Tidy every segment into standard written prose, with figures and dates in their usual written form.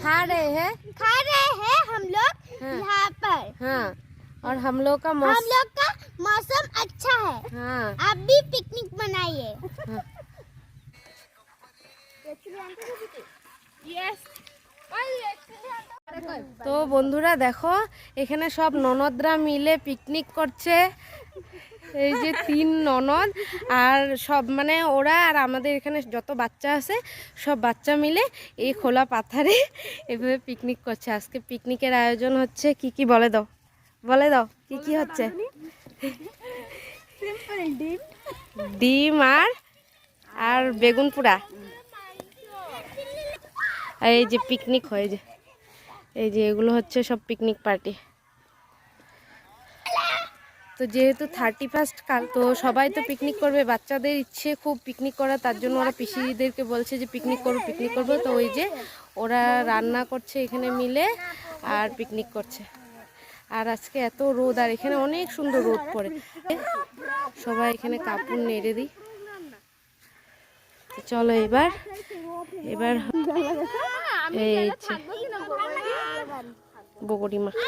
खा रहे हैं हम लोग यहाँ पर। हाँ, और हम लोग का मौसम अच्छा है। हाँ, आप भी पिकनिक मनाइए। हाँ। তো বন্ধুরা দেখো এখানে সব ননদরা মিলে পিকনিক করছে। এই যে 3 ননদ আর সব মানে ওরা আর আমাদের এখানে যত বাচ্চা আছে সব বাচ্চা মিলে এই খোলা পাথারে এভাবে পিকনিক করছে। আজকে পিকনিকের আয়োজন হচ্ছে কি বলে দাও কি হচ্ছে? ডিম আর বেগুন পোড়া। এই যে পিকনিক হয় যে এই যে এগুলো হচ্ছে সব পিকনিক পার্টি। তো যেহেতু 31 কাল তো সবাই তো পিকনিক করবে, বাচ্চাদের ইচ্ছে খুব পিকনিক করা, তার জন্য ওরা পিসিদেরকে বলছে যে পিকনিক করবো। তো ওই যে ওরা রান্না করছে এখানে মিলে আর পিকনিক করছে। আর আজকে এত রোদ আর এখানে অনেক সুন্দর রোদ পড়ে। সবাই এখানে কাপড় নেড়ে দিই। চলো এবার এই বগরি মাখা।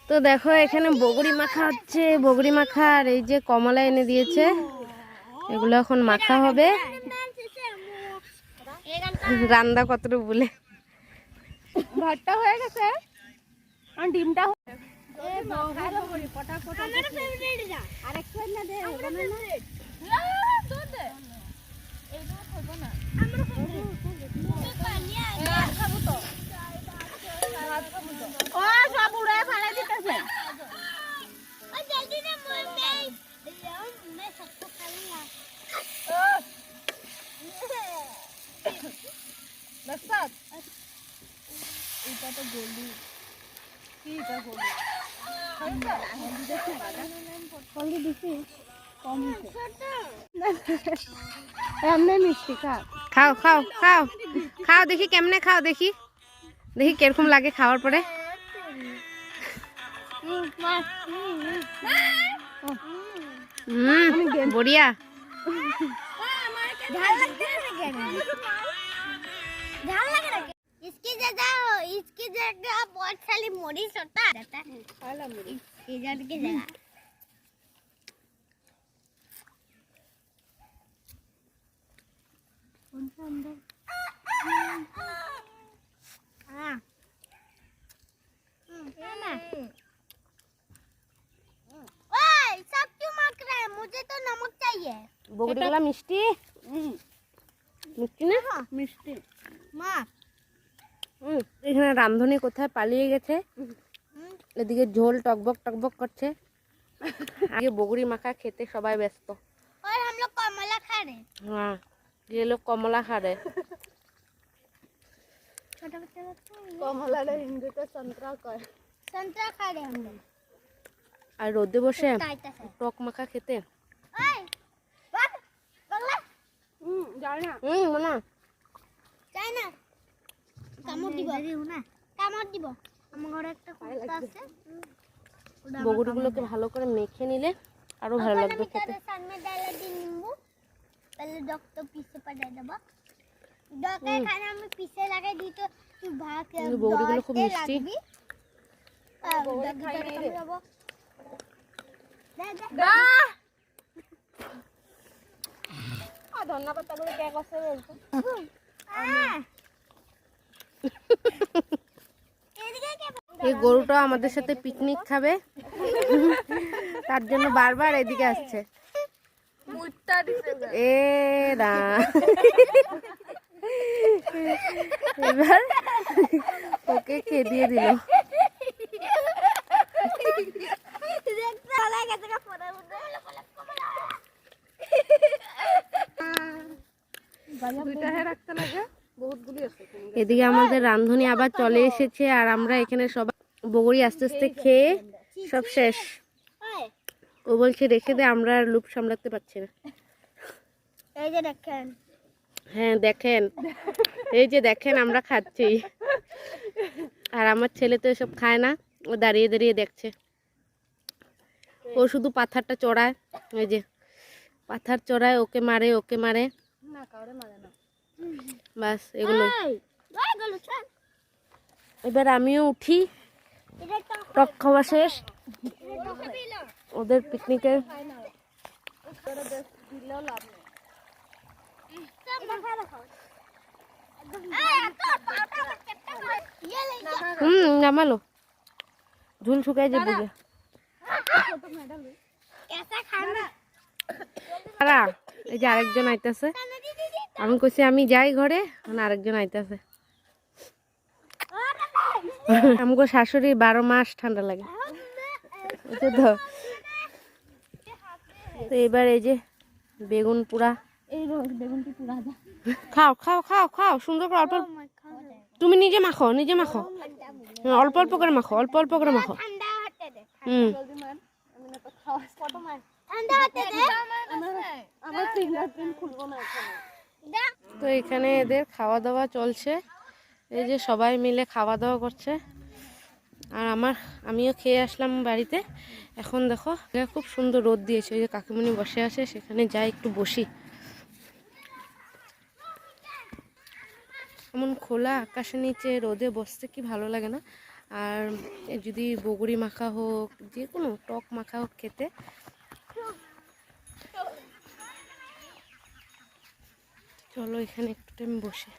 তো দেখো এখানে বগরি মাখা হচ্ছে, বগরি মাখা আর এই যে কমলা এনে দিয়েছে, এগুলো এখন মাখা হবে। রান্না কতটুকু বলে ভাতটা হয়ে গেছে আর ডিমটা মিষ্টি খাও দেখি কেমনে খাও, দেখি কিরকম লাগে খাওয়ার পরে। बढ़िया। इसकी जगह बहुत सारी मोरिस होता रहता है। इसकी जगह सब क्यों मक रहा है? मुझे तो नमक चाहिए। বগরিগুলা মিষ্টি মিষ্টি না मिष्टी মা এখানে রামধনী কোথায় পালিয়ে গেছে, এদিকে ঝোল টকবক করছে। আগে বগরি মাখা খেতে সবাই ব্যস্ত। और हम लोग कमला खा रहे हैं। हाँ, ये लोग कमला खा रहे। छोटा बच्चा लगता है কমলা হিন্দি তো संतरा কয়। संतरा खा रहे हैं हम लोग। আর রোদে বসে टाइटा से টক মাখা খেতে ओए बात बगला জানি না মনা চাই না কামড় দিব না কামড় দিব আমার ঘরে একটা কুত্তা আছে বগরিগুলোকে ভালো করে মেখে নিলে আরো ভালো লাগবে খেতে। सामने डाला दी नींबू पहले डॉक तो पीछे पर दे दबा डॉक के खाना में पीछे लगा दी तो तू भाग के বগরিগুলো খুব মিষ্টি। ধন্যবাদ তাহলে কে কষ্ট বলছো এই গরুটা আমাদের সাথে পিকনিক খাবে, তার জন্য বারবার এদিকে আসছে। এ না এবার ওকে খেয়ে দিল। এদিকে আমাদের রাঁধুনি আবার চলে এসেছে আর আমরা এখানে সবাই বগরি আস্তে আস্তে খেয়ে সব শেষ। ও বলছে রেখে দে, আমরা আর লুপ সামলাতে পারছি না। এই যে দেখেন, হ্যাঁ দেখেন, এই যে দেখেন আমরা খাচ্ছি। আর আমার ছেলে তো এসব খায় না, ও দাঁড়িয়ে দাঁড়িয়ে দেখছে। ও শুধু পাথরটা চড়ায়, ওই যে পাথর চড়ায়, ওকে মারে না কাউরে মারে না। বাস এগুলোই। ওই গেল চল এবার আমিও উঠি, এটা তো টক খাওয়া শেষ এটা তো পেলো ওদের পিকনিকের। দিলেও লাভ নেই। এটা খাই রাখো নামালো ঝুল শুকাই যাবে যে। তারা এই যে আরেকজন আইতাছে, আমি কইছি আমি যাই ঘরে, মানে আরেকজন আইতাছে। আমগো শাশুড়ি 12 মাস ঠান্ডা লাগে, বুঝছো তো। তো এবার এই যে বেগুন পুরা, এই বেগুনটি পুরা যা। খাও খাও খাও খাও, সুন্দর করে অল্প তুমি নিজে মাখো, নিজে মাখো। হ্যাঁ, অল্প অল্প করে মাখো, অল্প অল্প করে মাখো। ঠান্ডা হতে দে জলদি মার, আমি না তো খাওয়া কত মার। ঠান্ডা হতে দে আমার ফিঙ্গারপ্রিন্ট খুলবো না এখানে। তো এখানে এদের খাওয়া দাওয়া চলছে, এই যে সবাই মিলে খাওয়া দাওয়া করছে। আর আমিও খেয়ে আসলাম বাড়িতে। এখন দেখো খুব সুন্দর রোদ দিয়েছে, ওই যে কাকিমণি বসে আছে, সেখানে যাই একটু বসি। এমন খোলা আকাশের নিচে রোদে বসতে কি ভালো লাগে না। আর যদি বগুড়ি মাখা হোক, যে কোনো টক মাখা হোক খেতে। চলো এখানে একটু টাইম বসে।